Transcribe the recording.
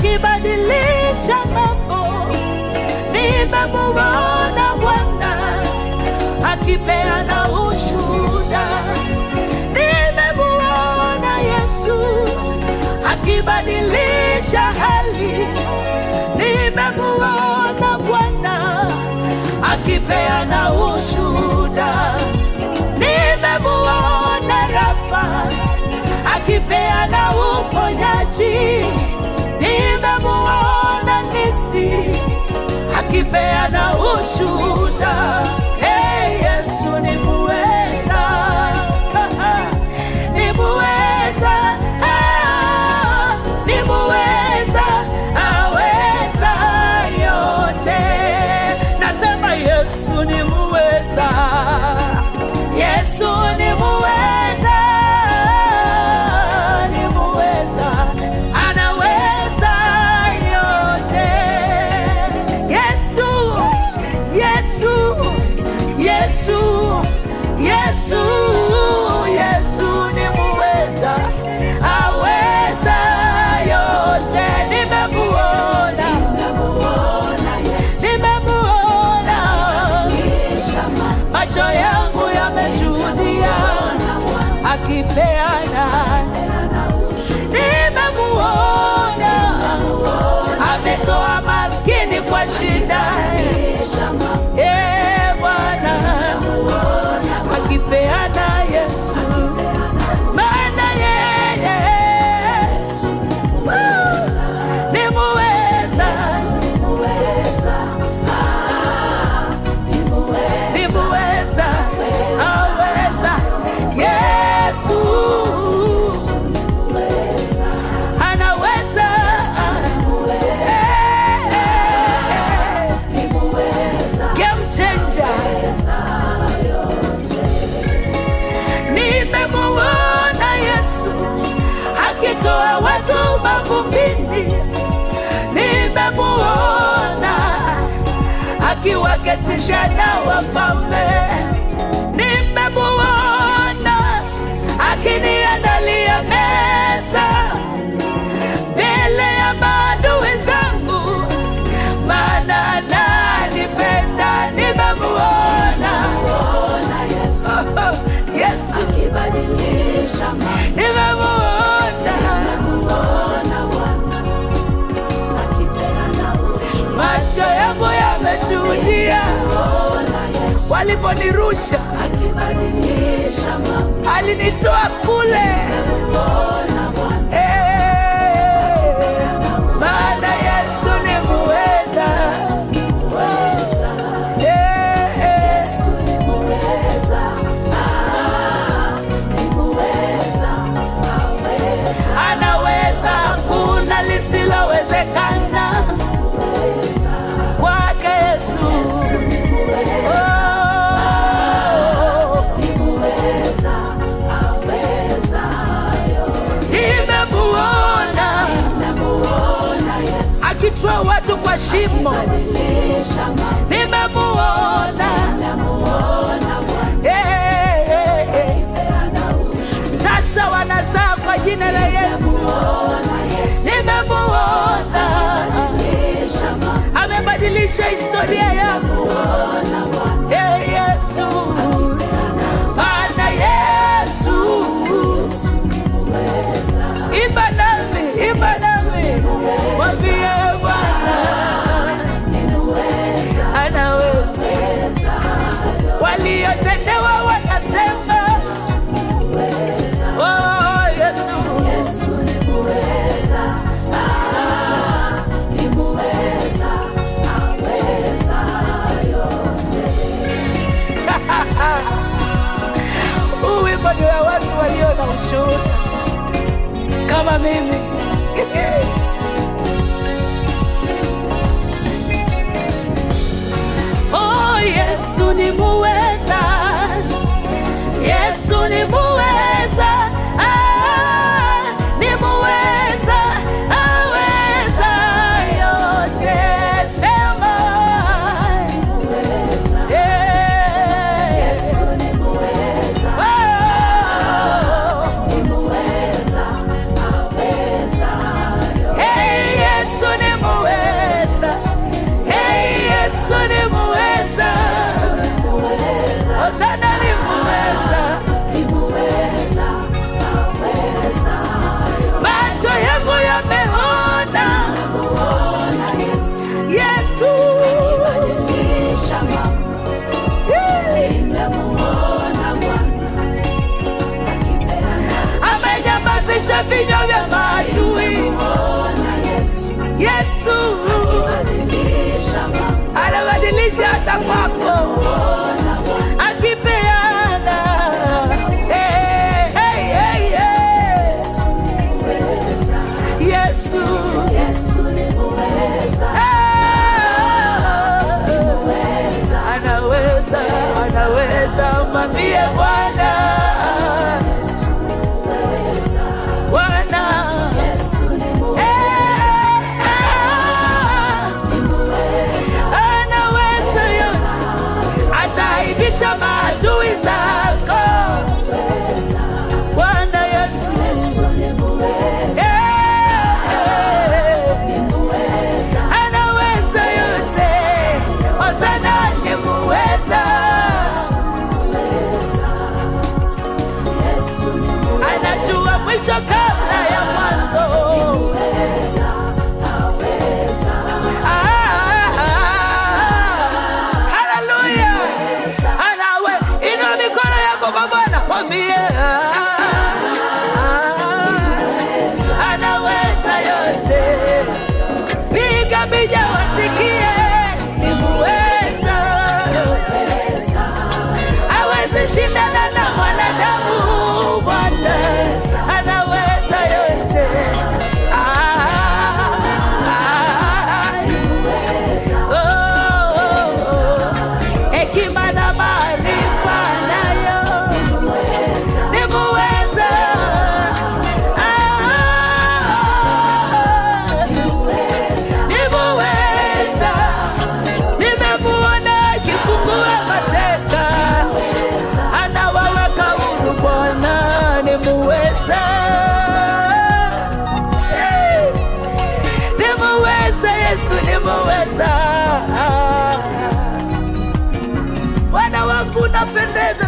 akibadilisha mambo. Nimemuona Bwana akipeana ushuhuda. Nimemuona Yesu akibadilisha hali. Nimemuona Bwana akipeana ushuhuda. Nimemuona Rafa akipeana uponyaji. Nimemuona Nisi akipeana ushuhuda. Hey, Yesu ni muweza, ni muweza, ni muweza, aweza yote. Nasema Yesu ni muweza, Yesu ni muweza, ni muweza, anaweza yote. Yesu, Yesu, Yesu, Yesu, Yesu ni muweza, aweza yote. Nimemuona, nimemuona, macho yangu yameshuhudia akipeana. Nimemuona ametoa maskini kwa shida. Bwana akipeana Yesu, maana yeye ni muweza, ni muweza, aweza. Yesu anaweza, game changer. Nimemuona Yesu akitoa watu mavumbini. Nimemuona akiwaketisha na wafalme. Nimemuona akiniandalia meza mbele ya maadui zangu, maana ananipenda. Nimemuona Yesu akibadilisha mambo. Nimemuona Bwana akipeana ushuhuda. Macho yangu yameshuhudia waliponirusha, akibadilisha mambo. Alinitoa kule, maana Yesu ni muweza. Lisilowezekana kwake Yesu. Nimemuona akitoa watu kwa shimo. Nimemuona tasa wanazaa kwa jina la Yesu. Nimemuona amebadilisha historia yangu. Yesu, maana Yesu imba nami, imba nami, mwambie Bwana anaweza. Waliotendewa wanasema oh, Yesu ni muweza, ni muweza, aweza yote. Wimbo ni wa watu walio na ushuhuda kama mimi. Oh, Yesu ni muweza, Yesu ni muweza, ni muweza, aweza yote. Sema Yesu ni muweza, ni muweza, aweza yote. Hey, Yesu atabadilisha vinywa vya maadui. Yesu anabadilisha hata kwako, akipeana. Yesu anaweza, mwambie Bwana. Ataibisha maadui zako. Bwana Yesu anaweza yote. Hosana ni muweza. Anajua mwisho kabla ya mwanzo. Mwambie anaweza yote. Piga bija wasikie, ni muweza. Hawezi shindana na mwanadamu. Bwana anaweza yote. Hekima na maarifa nayo Yesu ni muweza. Bwana wangu napendeza.